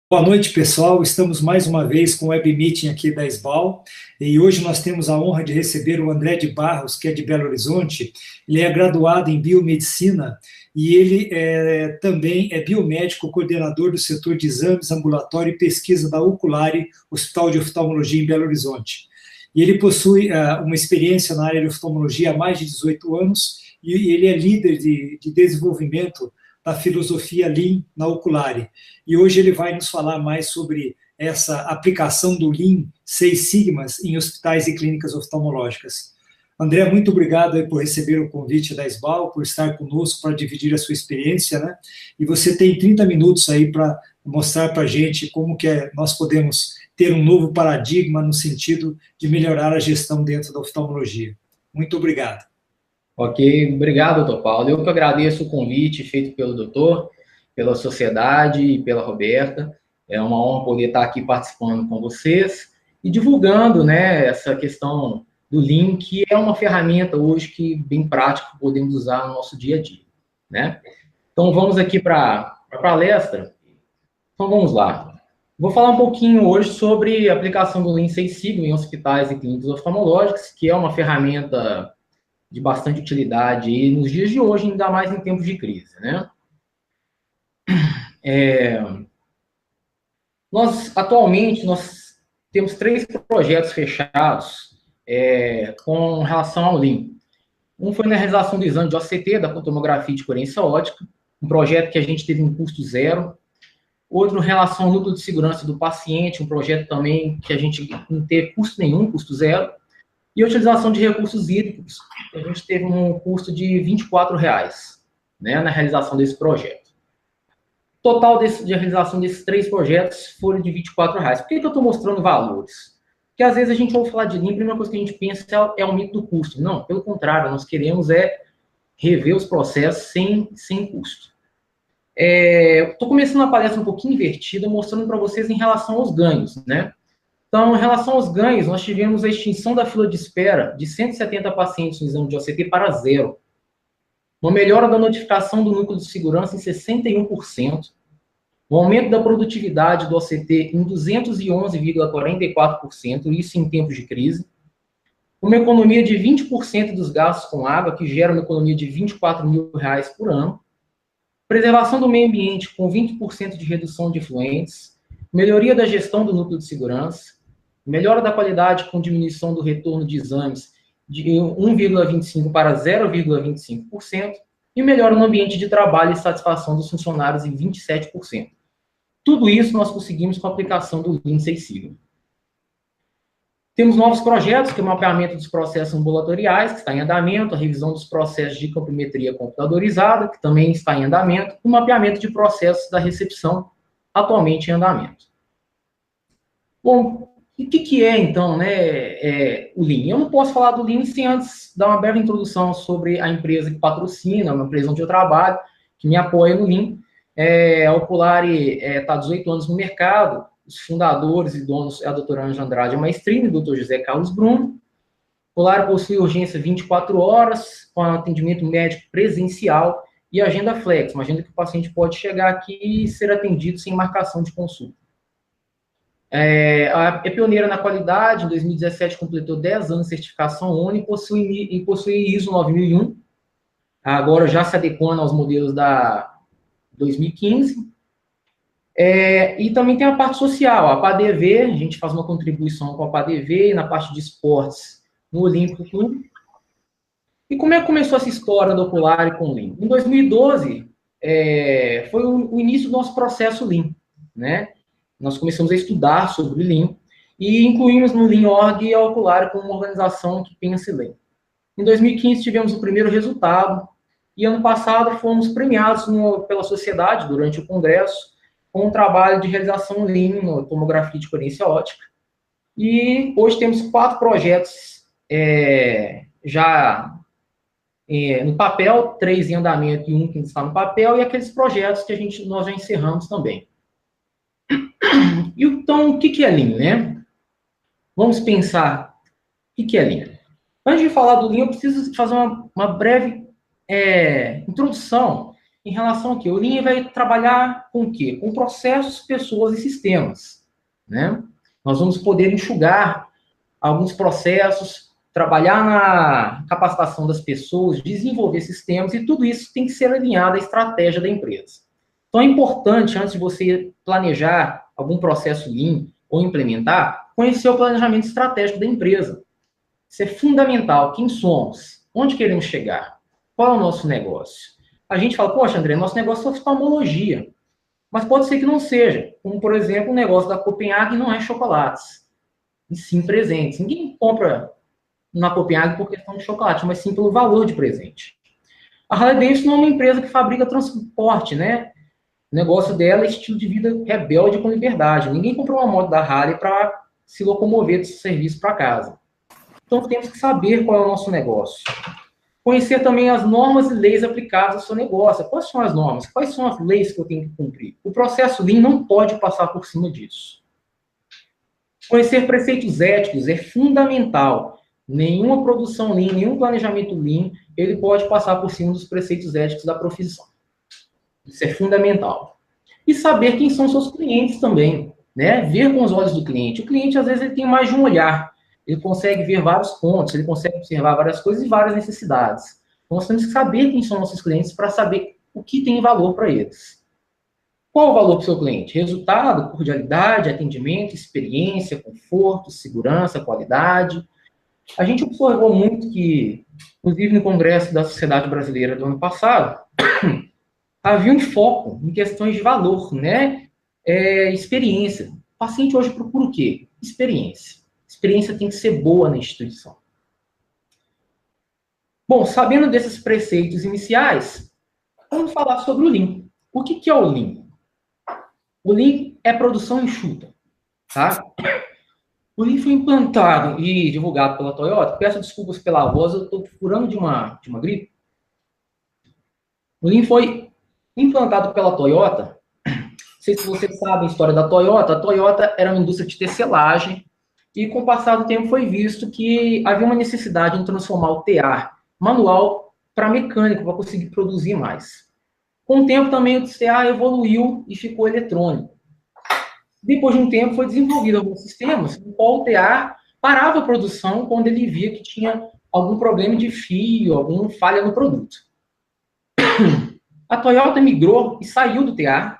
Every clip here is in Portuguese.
Boa noite, pessoal. Estamos mais uma vez com o Web Meeting aqui da SBAL e hoje nós temos a honra de receber o André de Barros, que é de Belo Horizonte. Ele é graduado em biomedicina e ele também é biomédico, coordenador do setor de exames, ambulatório e pesquisa da Oculare, Hospital de Oftalmologia em Belo Horizonte. E ele possui uma experiência na área de oftalmologia há mais de 18 anos e ele é líder de desenvolvimento da filosofia Lean na Oculare. E hoje ele vai nos falar mais sobre essa aplicação do Lean Six Sigmas em hospitais e clínicas oftalmológicas. André, muito obrigado por receber o convite da SBAL, por estar conosco, para dividir a sua experiência, né? E você tem 30 minutos aí para mostrar para a gente como que nós podemos ter um novo paradigma no sentido de melhorar a gestão dentro da oftalmologia. Muito obrigado. Ok, obrigado, doutor Paulo. Eu que agradeço o convite feito pelo doutor, pela sociedade e pela Roberta. É uma honra poder estar aqui participando com vocês e divulgando, né, essa questão do Lean, que é uma ferramenta hoje que bem prática podemos usar no nosso dia a dia, né? Então vamos aqui para a palestra. Então vamos lá. Vou falar um pouquinho hoje sobre a aplicação do Lean Six Sigma em hospitais e clínicas oftalmológicas, que é uma ferramenta de bastante utilidade e nos dias de hoje, ainda mais em tempos de crise, né? Atualmente, nós temos 3 projetos fechados com relação ao Lean. Um foi na realização do exame de OCT, da tomografia de coerência ótica, um projeto que a gente teve um custo zero. Outro, em relação ao núcleo de segurança do paciente, um projeto também que a gente não teve custo nenhum, custo zero. E a utilização de recursos hídricos, a gente teve um custo de R$ 24, né, na realização desse projeto. O total de realização desses 3 projetos foram de R$ 24. Por que eu estou mostrando valores? Porque às vezes a gente ouve falar de Lean, a primeira coisa que a gente pensa é o aumento do custo. Não, pelo contrário, nós queremos rever os processos sem custo. Estou começando a palestra um pouquinho invertida, mostrando para vocês em relação aos ganhos, né? Então, em relação aos ganhos, nós tivemos a extinção da fila de espera de 170 pacientes no exame de OCT para zero. Uma melhora da notificação do núcleo de segurança em 61%. Um aumento da produtividade do OCT em 211,44%, isso em tempos de crise. Uma economia de 20% dos gastos com água, que gera uma economia de R$ 24 mil por ano. Preservação do meio ambiente com 20% de redução de efluentes. Melhoria da gestão do núcleo de segurança. Melhora da qualidade com diminuição do retorno de exames de 1,25% para 0,25%. E melhora no ambiente de trabalho e satisfação dos funcionários em 27%. Tudo isso nós conseguimos com a aplicação do Lean Six Sigma. Temos novos projetos, que é o mapeamento dos processos ambulatoriais, que está em andamento, a revisão dos processos de campimetria computadorizada, que também está em andamento, e o mapeamento de processos da recepção, atualmente em andamento. Bom, e o que é, então, né, o Lean? Eu não posso falar do Lean sem antes dar uma breve introdução sobre a empresa que patrocina, uma empresa onde eu trabalho, que me apoia no Lean. A Oculare está há 18 anos no mercado. Os fundadores e donos é a doutora Ângela Andrade Maestrini e o doutor José Carlos Bruno. O Oculare possui urgência 24 horas, com atendimento médico presencial e agenda flex, uma agenda que o paciente pode chegar aqui e ser atendido sem marcação de consulta. É pioneira na qualidade, em 2017 completou 10 anos de certificação ONU e possui ISO 9001, agora já se adequando aos modelos da 2015. E também tem a parte social, a PADV, a gente faz uma contribuição com a PADV, na parte de esportes no Olímpico Clube. E como é que começou essa história do Oculare com o Lean? Em 2012, foi o início do nosso processo Lean, né? Nós começamos a estudar sobre Lean e incluímos no Lean.org a Oculare como uma organização que pensa em Lean. Em 2015, tivemos o primeiro resultado e ano passado fomos premiados pela sociedade, durante o congresso, com um trabalho de realização Lean na tomografia de coerência ótica. E hoje temos 4 projetos já no papel, 3 em andamento e 1 que está no papel, e aqueles projetos que nós já encerramos também. E então, o que é Lean, né? Vamos pensar o que é Lean. Antes de falar do Lean, eu preciso fazer uma breve introdução em relação ao quê? O Lean vai trabalhar com o quê? Com processos, pessoas e sistemas, né? Nós vamos poder enxugar alguns processos, trabalhar na capacitação das pessoas, desenvolver sistemas, e tudo isso tem que ser alinhado à estratégia da empresa. Então, é importante, antes de você planejar algum processo Lean ou implementar, conhecer o planejamento estratégico da empresa. Isso é fundamental. Quem somos? Onde queremos chegar? Qual é o nosso negócio? A gente fala, poxa, André, nosso negócio é oftalmologia. Mas pode ser que não seja. Como, por exemplo, o negócio da Copenhague não é chocolates, e sim presentes. Ninguém compra na Copenhague por questão de chocolate, mas sim pelo valor de presente. A Harley-Davidson não é uma empresa que fabrica transporte, né? O negócio dela é estilo de vida rebelde com liberdade. Ninguém comprou uma moto da Harley para se locomover do serviço para casa. Então, temos que saber qual é o nosso negócio. Conhecer também as normas e leis aplicadas ao seu negócio. Quais são as normas? Quais são as leis que eu tenho que cumprir? O processo Lean não pode passar por cima disso. Conhecer preceitos éticos é fundamental. Nenhuma produção Lean, nenhum planejamento Lean, ele pode passar por cima dos preceitos éticos da profissão. Isso é fundamental. E saber quem são seus clientes também, né? Ver com os olhos do cliente. O cliente, às vezes, ele tem mais de um olhar. Ele consegue ver vários pontos, ele consegue observar várias coisas e várias necessidades. Então, nós temos que saber quem são nossos clientes para saber o que tem valor para eles. Qual o valor para o seu cliente? Resultado, cordialidade, atendimento, experiência, conforto, segurança, qualidade. A gente observou muito que, inclusive no Congresso da Sociedade Brasileira do ano passado, havia um foco em questões de valor, né? Experiência. O paciente hoje procura o quê? Experiência. Experiência tem que ser boa na instituição. Bom, sabendo desses preceitos iniciais, vamos falar sobre o Lean. O que é o Lean? O Lean é produção enxuta, tá? O Lean foi implantado e divulgado pela Toyota. Peço desculpas pela voz, eu estou furando de uma gripe. O Lean foi implantado pela Toyota. Não sei se vocês sabem a história da Toyota. A Toyota era uma indústria de tecelagem e, com o passar do tempo, foi visto que havia uma necessidade em transformar o TA manual para mecânico, para conseguir produzir mais. Com o tempo, também o TA evoluiu e ficou eletrônico. Depois de um tempo, foi desenvolvido alguns sistemas no qual o TA parava a produção quando ele via que tinha algum problema de fio, alguma falha no produto. A Toyota migrou e saiu do TA,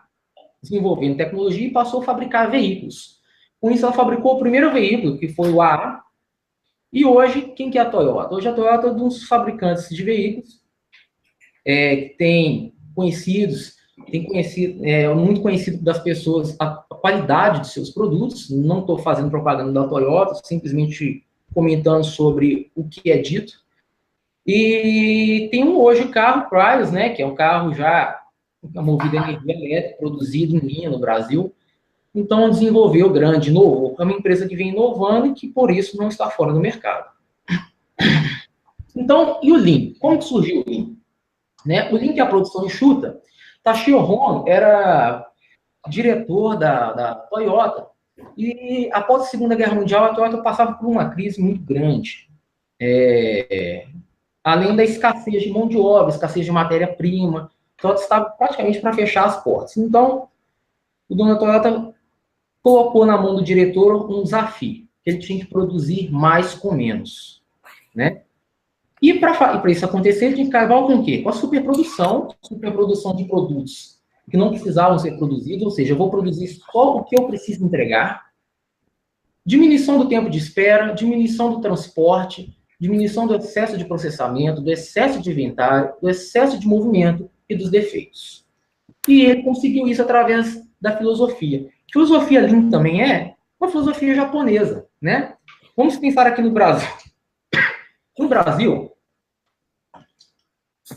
desenvolvendo tecnologia, e passou a fabricar veículos. Com isso, ela fabricou o primeiro veículo, que foi o AA. E hoje, quem que é a Toyota? Hoje a Toyota é um dos fabricantes de veículos que tem muito conhecido das pessoas a qualidade de seus produtos. Não estou fazendo propaganda da Toyota, simplesmente comentando sobre o que é dito. E tem hoje o carro Prius, né, que é um carro já movido a energia elétrica, produzido em linha no Brasil. Então, desenvolveu grande, inovou. É uma empresa que vem inovando e que, por isso, não está fora do mercado. Então, e o Lean? Como que surgiu o Lean? Né? O Lean, que é a produção enxuta. Tashio Honno era diretor da Toyota. E, após a Segunda Guerra Mundial, a Toyota passava por uma crise muito grande. Além da escassez de mão de obra, escassez de matéria-prima, a Toyota estava praticamente para fechar as portas. Então, o dono da Toyota colocou na mão do diretor um desafio, que ele tinha que produzir mais com menos, né? E para isso acontecer, ele tinha que acabar com o quê? Com a superprodução de produtos que não precisavam ser produzidos, ou seja, eu vou produzir só o que eu preciso entregar, diminuição do tempo de espera, diminuição do transporte, diminuição do excesso de processamento, do excesso de inventário, do excesso de movimento e dos defeitos. E ele conseguiu isso através da filosofia. Filosofia Lean também é uma filosofia japonesa, né? Vamos pensar aqui no Brasil. No Brasil,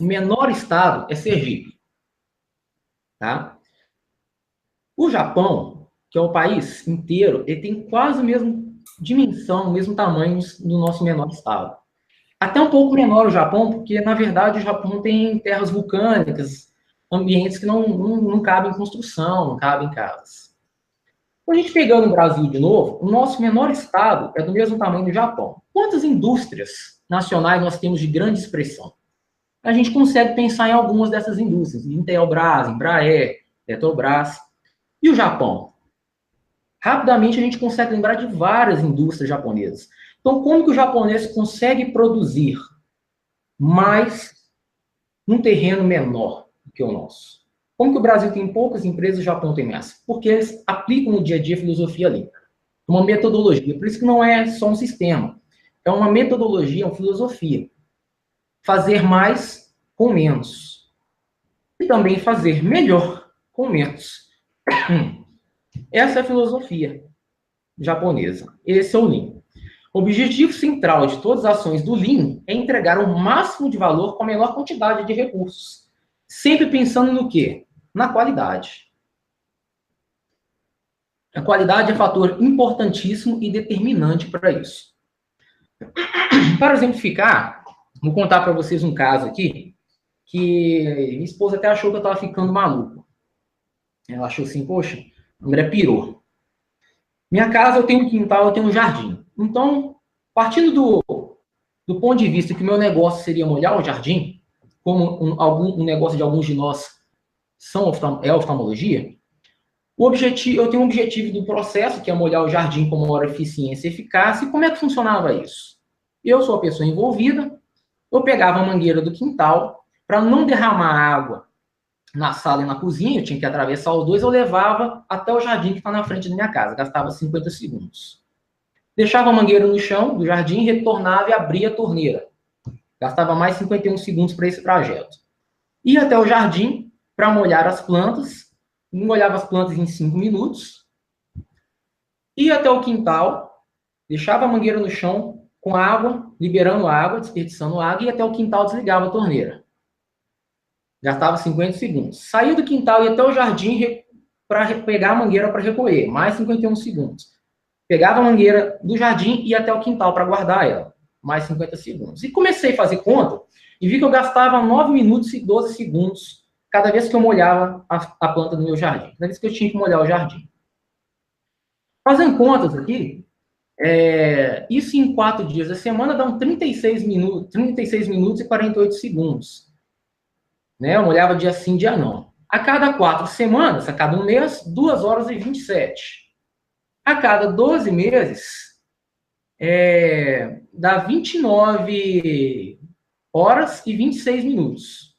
o menor estado é Sergipe. Tá? O Japão, que é o país inteiro, ele tem quase a mesma dimensão, o mesmo tamanho do nosso menor estado. Até um pouco menor o Japão, porque, na verdade, o Japão tem terras vulcânicas, ambientes que não cabem em construção, não cabem em casas. Quando a gente pegando o Brasil de novo, o nosso menor estado é do mesmo tamanho do Japão. Quantas indústrias nacionais nós temos de grande expressão? a gente consegue pensar em algumas dessas indústrias. Intelbras, Embraer, Petrobras. E o Japão? Rapidamente a gente consegue lembrar de várias indústrias japonesas. Então, como que o japonês consegue produzir mais num terreno menor do que o nosso? Como que o Brasil tem poucas empresas e o Japão tem mais? Porque eles aplicam no dia a dia a filosofia Lean. Uma metodologia. Por isso que não é só um sistema. É uma metodologia, uma filosofia. Fazer mais com menos. E também fazer melhor com menos. Essa é a filosofia japonesa. Esse é o Lean. O objetivo central de todas as ações do Lean é entregar o máximo de valor com a menor quantidade de recursos. Sempre pensando no quê? Na qualidade. A qualidade é fator importantíssimo e determinante para isso. Para exemplificar, vou contar para vocês um caso aqui, que minha esposa até achou que eu estava ficando maluco. Ela achou assim, poxa, André pirou. Minha casa, eu tenho um quintal, eu tenho um jardim. Então, partindo do ponto de vista que o meu negócio seria molhar o jardim, como um negócio de alguns de nós é oftalmologia, eu tenho um objetivo do processo, que é molhar o jardim com maior eficiência e eficácia. E como é que funcionava isso? Eu sou a pessoa envolvida, eu pegava a mangueira do quintal, para não derramar água na sala e na cozinha, eu tinha que atravessar os dois, eu levava até o jardim que está na frente da minha casa, gastava 50 segundos. Deixava a mangueira no chão do jardim, retornava e abria a torneira. Gastava mais 51 segundos para esse trajeto. Ia até o jardim para molhar as plantas, molhava as plantas em 5 minutos. Ia até o quintal, deixava a mangueira no chão com água, liberando água, desperdiçando água, e ia até o quintal, desligava a torneira. Gastava 50 segundos. Saía do quintal e ia até o jardim para pegar a mangueira para recolher. Mais 51 segundos. Pegava a mangueira do jardim e ia até o quintal para guardar ela. Mais 50 segundos. E comecei a fazer conta e vi que eu gastava 9 minutos e 12 segundos cada vez que eu molhava a planta do meu jardim. Cada vez que eu tinha que molhar o jardim. Fazendo contas aqui, isso em 4 dias da semana dá 36 minutos e 48 segundos. Né? Eu molhava dia sim, dia não. A cada 4 semanas, a cada um mês, 2 horas e 27. A cada 12 meses, dá 29 horas e 26 minutos.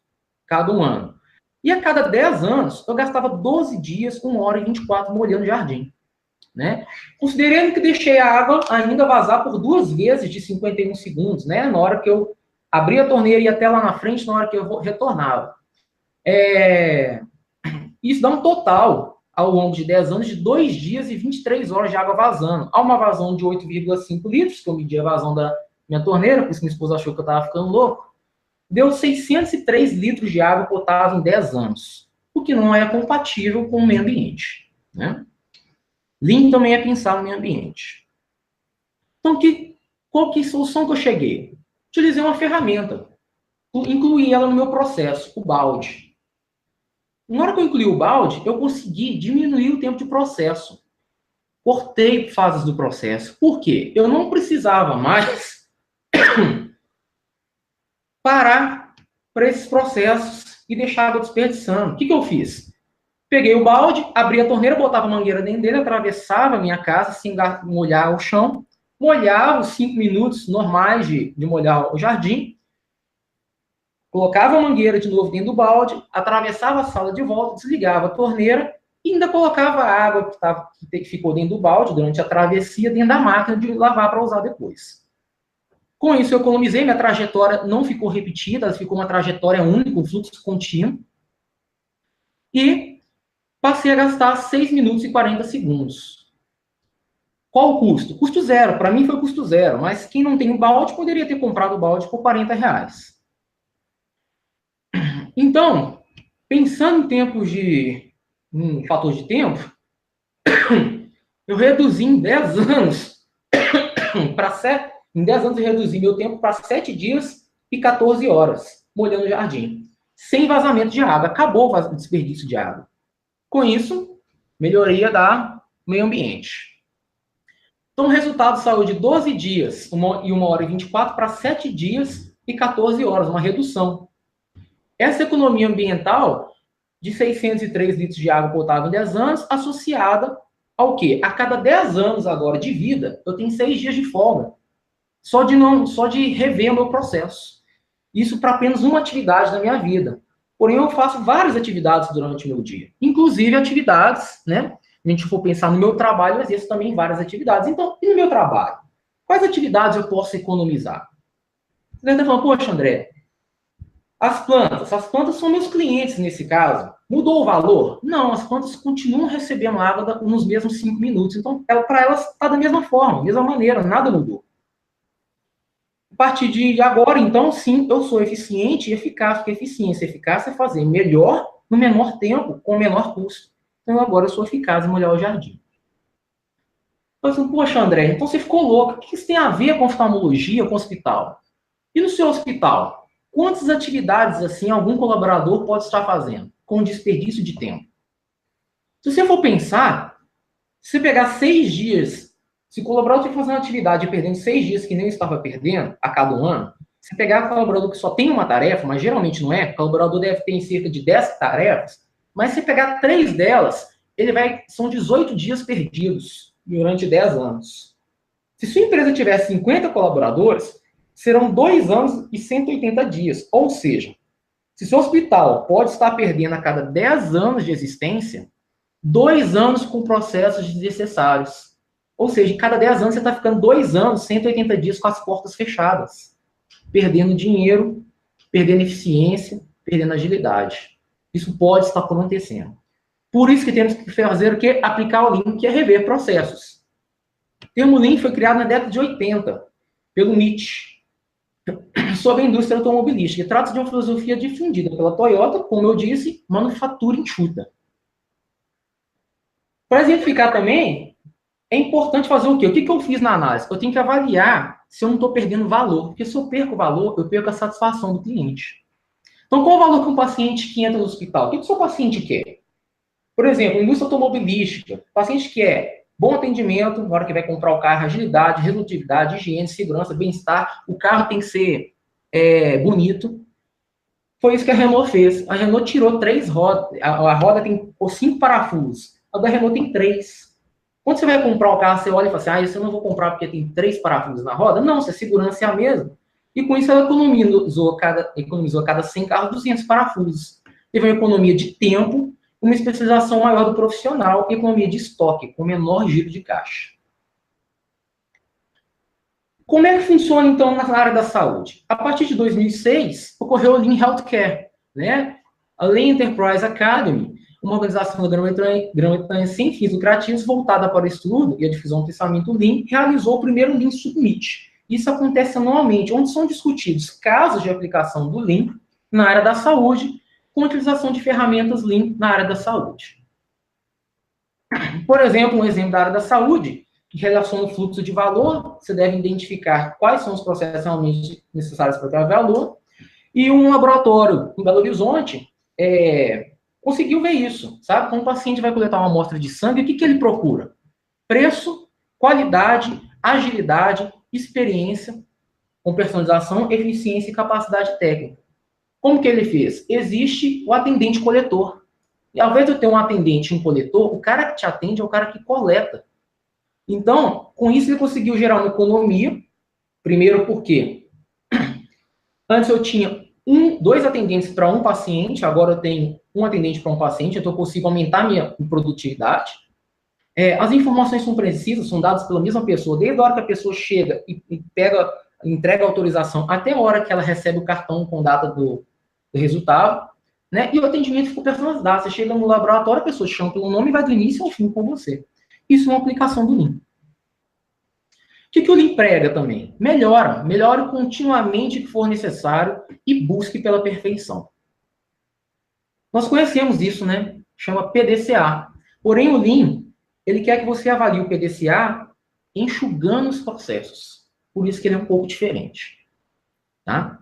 Cada um ano. E a cada 10 anos, eu gastava 12 dias, 1 hora e 24 molhando o jardim. Né? Considerando que deixei a água ainda vazar por 2 vezes de 51 segundos, né? Na hora que eu abria a torneira e ia até lá na frente, na hora que eu retornava. Isso dá um total, ao longo de 10 anos, de 2 dias e 23 horas de água vazando. Há uma vazão de 8,5 litros, que eu medi a vazão da minha torneira, por isso minha esposa achou que eu estava ficando louco. Deu 603 litros de água potável em 10 anos, o que não é compatível com o meio ambiente. Né? Lean também é pensar no meio ambiente. Então, qual que é a solução que eu cheguei? Utilizei uma ferramenta. Incluí ela no meu processo, o balde. Na hora que eu incluí o balde, eu consegui diminuir o tempo de processo. Cortei fases do processo. Por quê? Eu não precisava mais parar para esses processos e deixar água desperdiçando. O que eu fiz? Peguei o balde, abri a torneira, botava a mangueira dentro dele, atravessava a minha casa sem molhar o chão, molhava os 5 minutos normais de molhar o jardim, colocava a mangueira de novo dentro do balde, atravessava a sala de volta, desligava a torneira e ainda colocava a água que ficou dentro do balde durante a travessia dentro da máquina de lavar para usar depois. Com isso, eu economizei, minha trajetória não ficou repetida, ela ficou uma trajetória única, um fluxo contínuo. E passei a gastar 6 minutos e 40 segundos. Qual o custo? Custo zero. Para mim foi custo zero, mas quem não tem um balde poderia ter comprado o balde por R$40. Então, pensando em tempos em fator de tempo, eu reduzi em 10 anos em 10 anos eu reduzi meu tempo para 7 dias e 14 horas molhando o jardim, sem vazamento de água. Acabou o desperdício de água. Com isso, melhoria do meio ambiente. Então, o resultado saiu de 12 dias e 1 hora e 24 para 7 dias e 14 horas, uma redução. Essa economia ambiental de 603 litros de água potável em 10 anos, associada ao quê? A cada 10 anos agora de vida, eu tenho 6 dias de folga. Só de rever o meu processo. Isso para apenas uma atividade da minha vida. Porém, eu faço várias atividades durante o meu dia. Inclusive atividades, né? Se a gente for pensar no meu trabalho, eu exerço também várias atividades. Então, e no meu trabalho? Quais atividades eu posso economizar? Você deve estar falando, poxa, André, as plantas são meus clientes nesse caso. Mudou o valor? Não, as plantas continuam recebendo água nos mesmos 5 minutos. Então, para elas está da mesma forma, mesma maneira, nada mudou. A partir de agora, então, sim, eu sou eficiente e eficaz, porque eficiência e eficácia é fazer melhor no menor tempo, com menor custo. Então, agora eu sou eficaz em molhar o jardim. Eu falei, poxa, André, então você ficou louco. O que isso tem a ver com oftalmologia, com hospital? E no seu hospital, quantas atividades, assim, algum colaborador pode estar fazendo com desperdício de tempo? Se você for pensar, se você pegar 6 dias, se o colaborador estiver fazendo atividade e perdendo 6 dias que nem estava perdendo a cada um ano, se pegar o colaborador que só tem uma tarefa, mas geralmente não é, o colaborador deve ter cerca de 10 tarefas, mas se pegar 3 delas, são 18 dias perdidos durante 10 anos. Se sua empresa tiver 50 colaboradores, serão 2 anos e 180 dias. Ou seja, se seu hospital pode estar perdendo a cada 10 anos de existência, 2 anos com processos desnecessários. Ou seja, cada 10 anos você está ficando 2 anos, 180 dias com as portas fechadas. Perdendo dinheiro, perdendo eficiência, perdendo agilidade. Isso pode estar acontecendo. Por isso que temos que fazer o quê? Aplicar o Lean, que é rever processos. O termo Lean foi criado na década de 80, pelo Nietzsche, sobre a indústria automobilística. Trata-se de uma filosofia difundida pela Toyota, como eu disse, manufatura enxuta. Para exemplificar também, é importante fazer o quê? O que eu fiz na análise? Eu tenho que avaliar se eu não estou perdendo valor. Porque se eu perco valor, eu perco a satisfação do cliente. Então, qual o valor que um paciente que entra no hospital? O que o seu paciente quer? Por exemplo, indústria automobilística. O paciente quer bom atendimento na hora que vai comprar o carro, agilidade, redutividade, higiene, segurança, bem-estar. O carro tem que ser bonito. Foi isso que a Renault fez. A Renault tirou 3 rodas. A roda tem 5 parafusos. A da Renault tem 3. Quando você vai comprar o carro, você olha e fala assim, isso eu não vou comprar porque tem 3 parafusos na roda. Não, se a segurança é a mesma. E com isso ela economizou a cada 100 carros 200 parafusos. Teve uma economia de tempo, uma especialização maior do profissional e economia de estoque, com menor giro de caixa. Como é que funciona, então, na área da saúde? A partir de 2006, ocorreu o Lean Healthcare, né? A Lean Enterprise Academy, uma organização da Grã-Bretanha sem fins lucrativos voltada para o estudo e a difusão do pensamento Lean, realizou o primeiro Lean Summit. Isso acontece anualmente, onde são discutidos casos de aplicação do Lean na área da saúde, com a utilização de ferramentas Lean na área da saúde. Por exemplo, um exemplo da área da saúde, que relaciona o fluxo de valor, você deve identificar quais são os processos realmente necessários para criar valor, e um laboratório em Belo Horizonte conseguiu ver isso, sabe? Quando o paciente vai coletar uma amostra de sangue, o que ele procura? Preço, qualidade, agilidade, experiência, com personalização, eficiência e capacidade técnica. Como que ele fez? Existe o atendente coletor. E ao invés de eu ter um atendente e um coletor, o cara que te atende é o cara que coleta. Então, com isso ele conseguiu gerar uma economia. Primeiro porque antes eu tinha 2 atendentes para um paciente, agora eu tenho um atendente para um paciente, então eu consigo aumentar a minha produtividade. As informações são precisas, são dadas pela mesma pessoa, desde a hora que a pessoa chega e entrega a autorização, até a hora que ela recebe o cartão com data do resultado, né? E o atendimento ficou personalizado. Você chega no laboratório, a pessoa te chama pelo nome e vai do início ao fim com você. Isso é uma aplicação do Lean. O que o Lean prega também? Melhore continuamente o que for necessário e busque pela perfeição. Nós conhecemos isso, né? Chama PDCA. Porém, o Lean, ele quer que você avalie o PDCA enxugando os processos. Por isso que ele é um pouco diferente. Tá?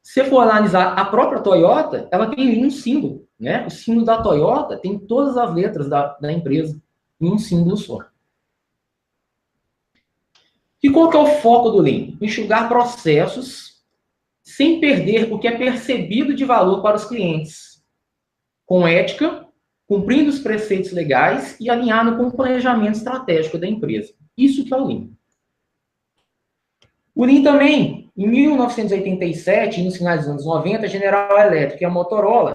Se você for analisar a própria Toyota, ela tem um símbolo, né? O símbolo da Toyota tem todas as letras da empresa em um símbolo só. E qual que é o foco do Lean? Enxugar processos, sem perder o que é percebido de valor para os clientes, com ética, cumprindo os preceitos legais e alinhado com o planejamento estratégico da empresa. Isso que é o Lean. O Lean também, em 1987, nos finais dos anos 90, a General Electric e a Motorola,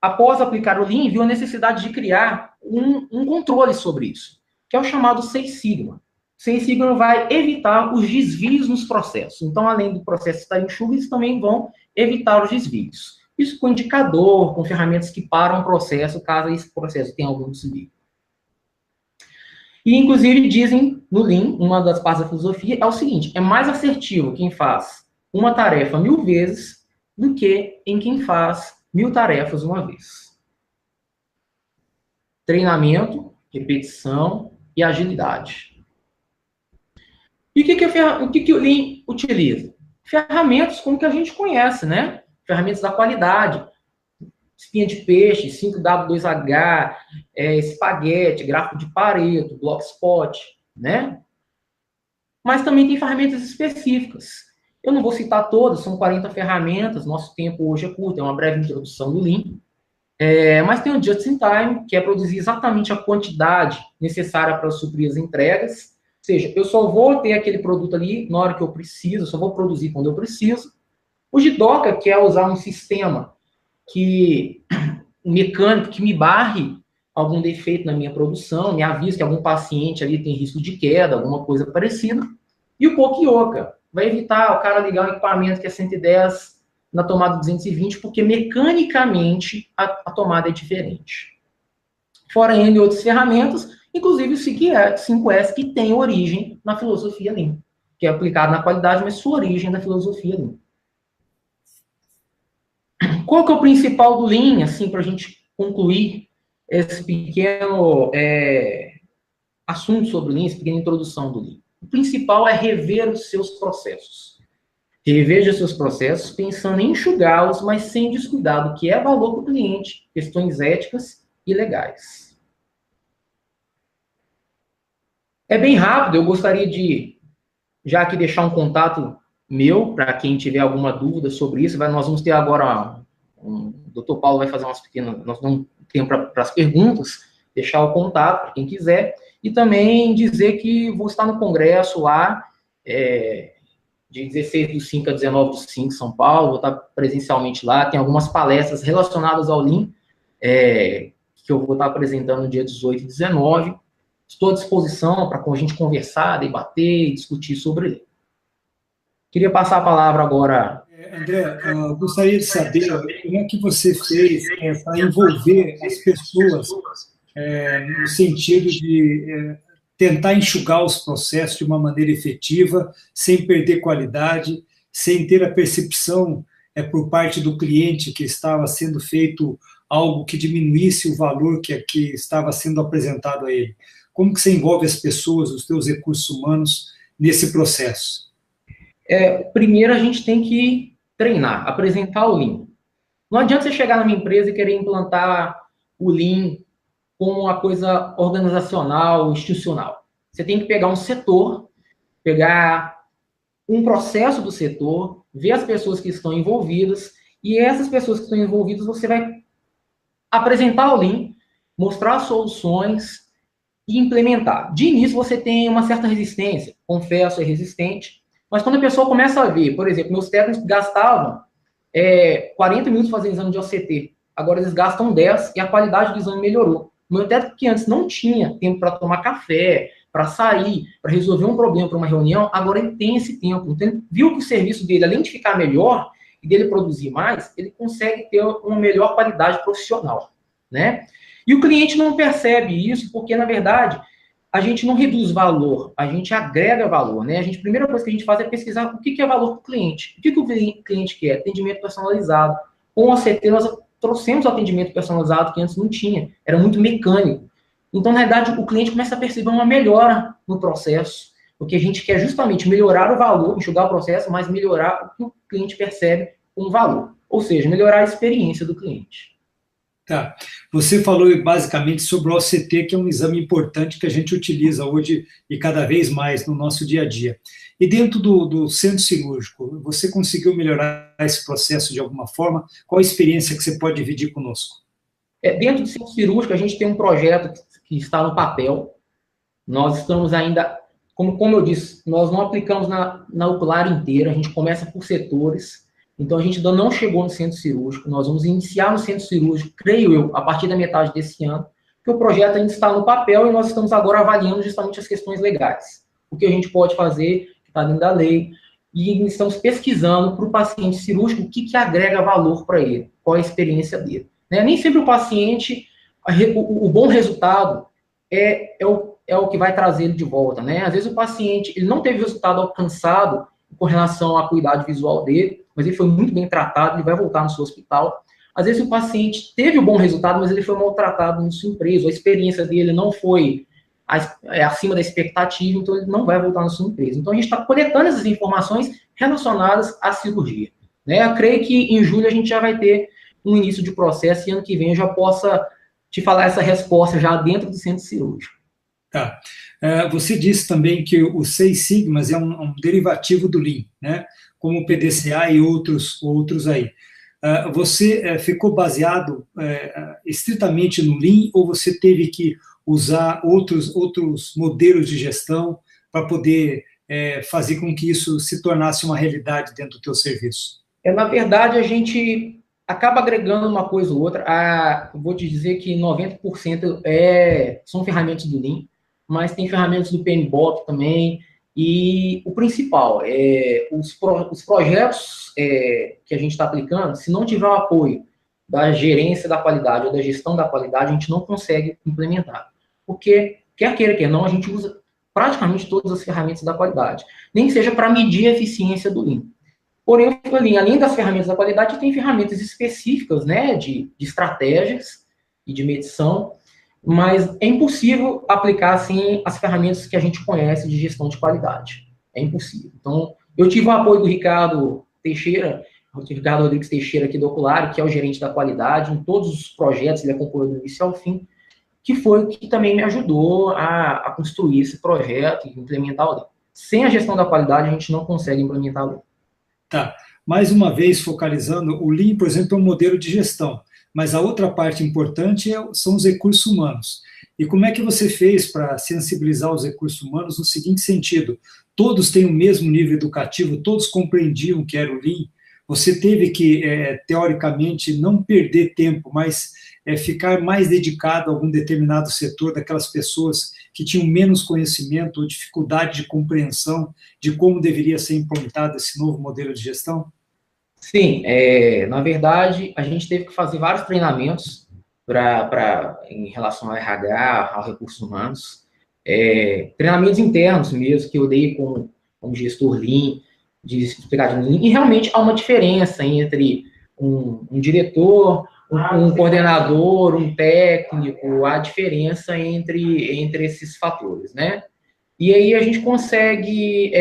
após aplicar o Lean, viu a necessidade de criar um controle sobre isso, que é o chamado Seis Sigma. Seis Sigma vai evitar os desvios nos processos. Então, além do processo estar enxuto, eles também vão evitar os desvios. Isso com indicador, com ferramentas que param o processo, caso esse processo tenha algum desvio. E, inclusive, dizem no Lean, uma das partes da filosofia, é o seguinte: é mais assertivo quem faz uma tarefa 1000 vezes do que em quem faz 1000 tarefas uma vez. Treinamento, repetição e agilidade. E o que o Lean utiliza? Ferramentas como que a gente conhece, né? Ferramentas da qualidade. Espinha de peixe, 5W2H, espaguete, gráfico de Pareto, Blogspot, né? Mas também tem ferramentas específicas. Eu não vou citar todas, são 40 ferramentas, nosso tempo hoje é curto, é uma breve introdução do Lean. Mas tem o Just in Time, que é produzir exatamente a quantidade necessária para suprir as entregas. Ou seja, eu só vou ter aquele produto ali na hora que eu preciso, só vou produzir quando eu preciso. O Jidoka, que é usar um sistema mecânico que me barre algum defeito na minha produção, me avisa que algum paciente ali tem risco de queda, alguma coisa parecida. E o Pokiyoka vai evitar o cara ligar um equipamento que é 110 na tomada 220, porque mecanicamente a tomada é diferente. Fora N outras ferramentas, inclusive o 5S, que tem origem na filosofia Lean, que é aplicado na qualidade, mas sua origem é na filosofia Lean. Qual que é o principal do Lean, assim, para a gente concluir esse pequeno assunto sobre o Lean, essa pequena introdução do Lean? O principal é rever os seus processos. Reveja seus processos pensando em enxugá-los, mas sem descuidar do que é valor para o cliente, questões éticas e legais. É bem rápido, eu gostaria de já aqui deixar um contato meu, para quem tiver alguma dúvida sobre isso. Nós vamos ter agora, o Dr. Paulo vai fazer umas pequenas, nós damos tempo para as perguntas, deixar o contato para quem quiser, e também dizer que vou estar no congresso lá, de 16/5 a 19/5, São Paulo, vou estar presencialmente lá, tem algumas palestras relacionadas ao Lean, que eu vou estar apresentando no dia 18 e 19, estou à disposição para a gente conversar, debater e discutir sobre ele. Queria passar a palavra agora. André, eu gostaria de saber como é que você fez para envolver as pessoas no sentido de tentar enxugar os processos de uma maneira efetiva, sem perder qualidade, sem ter a percepção por parte do cliente que estava sendo feito algo que diminuísse o valor que estava sendo apresentado a ele. Como que você envolve as pessoas, os teus recursos humanos, nesse processo? Primeiro, a gente tem que treinar, apresentar o Lean. Não adianta você chegar numa empresa e querer implantar o Lean como uma coisa organizacional, institucional. Você tem que pegar um setor, pegar um processo do setor, ver as pessoas que estão envolvidas, e essas pessoas que estão envolvidas, você vai apresentar o Lean, mostrar soluções e implementar. De início, você tem uma certa resistência, confesso, é resistente, mas quando a pessoa começa a ver, por exemplo, meus técnicos gastavam 40 minutos fazendo exame de OCT, agora eles gastam 10 e a qualidade do exame melhorou. O meu técnico que antes não tinha tempo para tomar café, para sair, para resolver um problema para uma reunião, agora ele tem esse tempo. Então, ele viu que o serviço dele, além de ficar melhor e dele produzir mais, ele consegue ter uma melhor qualidade profissional, né? E o cliente não percebe isso porque, na verdade, a gente não reduz valor, a gente agrega valor, né? A primeira coisa que a gente faz é pesquisar o que é valor para o cliente. O que o cliente quer? Atendimento personalizado. Com a CT, nós trouxemos atendimento personalizado que antes não tinha, era muito mecânico. Então, na verdade, o cliente começa a perceber uma melhora no processo, porque a gente quer justamente melhorar o valor, enxugar o processo, mas melhorar o que o cliente percebe como valor. Ou seja, melhorar a experiência do cliente. Tá. Você falou basicamente sobre o OCT, que é um exame importante que a gente utiliza hoje e cada vez mais no nosso dia a dia. E dentro do centro cirúrgico, você conseguiu melhorar esse processo de alguma forma? Qual a experiência que você pode dividir conosco? Dentro do centro cirúrgico, a gente tem um projeto que está no papel. Nós estamos ainda, como eu disse, nós não aplicamos na ocular inteira, a gente começa por setores. Então, a gente ainda não chegou no centro cirúrgico. Nós vamos iniciar no centro cirúrgico, creio eu, a partir da metade desse ano, porque o projeto ainda está no papel e nós estamos agora avaliando justamente as questões legais. O que a gente pode fazer, que está dentro da lei, e estamos pesquisando para o paciente cirúrgico o que agrega valor para ele, qual a experiência dele. Né? Nem sempre o paciente, o bom resultado é o que vai trazer ele de volta. Né? Às vezes o paciente ele não teve o resultado alcançado com relação à acuidade visual dele, mas ele foi muito bem tratado, ele vai voltar no seu hospital. Às vezes o paciente teve um bom resultado, mas ele foi maltratado na sua empresa, a experiência dele não foi acima da expectativa, então ele não vai voltar na sua empresa. Então a gente está coletando essas informações relacionadas à cirurgia. Né? Eu creio que em julho a gente já vai ter um início de processo e ano que vem eu já possa te falar essa resposta já dentro do centro cirúrgico. Tá. Você disse também que o Seis Sigmas é um derivativo do Lean, né? Como o PDCA e outros aí. Você ficou baseado estritamente no Lean ou você teve que usar outros modelos de gestão para poder fazer com que isso se tornasse uma realidade dentro do teu serviço? Na verdade, a gente acaba agregando uma coisa ou outra. Vou te dizer que 90% são ferramentas do Lean, mas tem ferramentas do PMBOK também. E o principal, os projetos que a gente está aplicando, se não tiver o apoio da gerência da qualidade ou da gestão da qualidade, a gente não consegue implementar. Porque, quer queira, quer não, a gente usa praticamente todas as ferramentas da qualidade. Nem que seja para medir a eficiência do Lean. Porém, além das ferramentas da qualidade, tem ferramentas específicas, né, de estratégias e de medição, mas é impossível aplicar, assim, as ferramentas que a gente conhece de gestão de qualidade. É impossível. Então, eu tive o apoio do Ricardo Teixeira, o Ricardo Rodrigues Teixeira aqui do Ocular, que é o gerente da qualidade, em todos os projetos, ele acompanhou do início ao fim, que foi o que também me ajudou a construir esse projeto e implementar o Lean. Sem a gestão da qualidade, a gente não consegue implementar o Lean. Tá. Mais uma vez, focalizando, o Lean, por exemplo, é um modelo de gestão, mas a outra parte importante são os recursos humanos. E como é que você fez para sensibilizar os recursos humanos no seguinte sentido? Todos têm o mesmo nível educativo, todos compreendiam que era o Lean. Você teve que, teoricamente, não perder tempo, mas ficar mais dedicado a algum determinado setor, daquelas pessoas que tinham menos conhecimento ou dificuldade de compreensão de como deveria ser implantado esse novo modelo de gestão? Sim, na verdade, a gente teve que fazer vários treinamentos em relação ao RH, aos recursos humanos, treinamentos internos mesmo, que eu dei com um gestor Lean, de explicar de Lean, e realmente há uma diferença entre um diretor, um coordenador, um técnico, há diferença entre esses fatores, né? E aí a gente consegue,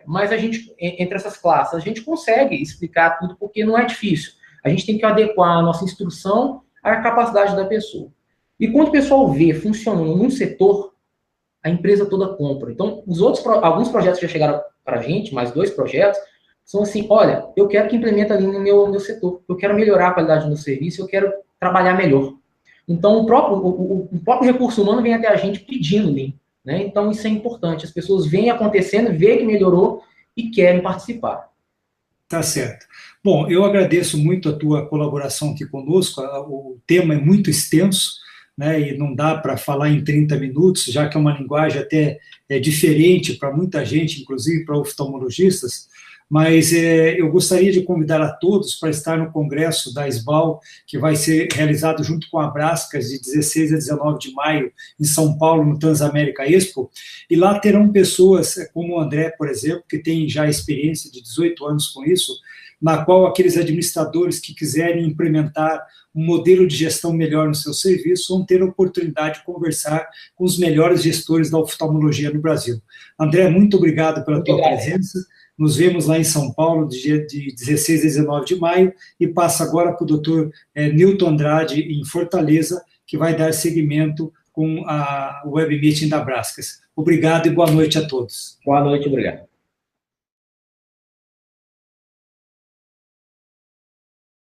mas a gente, entre essas classes, a gente consegue explicar tudo, porque não é difícil. A gente tem que adequar a nossa instrução à capacidade da pessoa. E quando o pessoal vê funcionando num setor, a empresa toda compra. Então, alguns projetos já chegaram para a gente, mais 2 projetos, são assim, olha, eu quero que implemente ali no meu setor, eu quero melhorar a qualidade do meu serviço, eu quero trabalhar melhor. Então, o próprio recurso humano vem até a gente pedindo Lean. Né? Então, isso é importante. As pessoas veem acontecendo, veem que melhorou e querem participar. Tá certo. Bom, eu agradeço muito a tua colaboração aqui conosco. O tema é muito extenso, né, e não dá para falar em 30 minutos, já que é uma linguagem até diferente para muita gente, inclusive para oftalmologistas, mas eu gostaria de convidar a todos para estar no congresso da SBAL, que vai ser realizado junto com a Brascas, de 16 a 19 de maio, em São Paulo, no Transamérica Expo, e lá terão pessoas como o André, por exemplo, que tem já experiência de 18 anos com isso, na qual aqueles administradores que quiserem implementar um modelo de gestão melhor no seu serviço vão ter a oportunidade de conversar com os melhores gestores da oftalmologia no Brasil. André, muito obrigado pela tua presença. Nos vemos lá em São Paulo, de 16 a 19 de maio, e passa agora para o doutor Newton Andrade, em Fortaleza, que vai dar seguimento com o Web Meeting da Braskas. Obrigado e boa noite a todos. Boa noite, obrigado.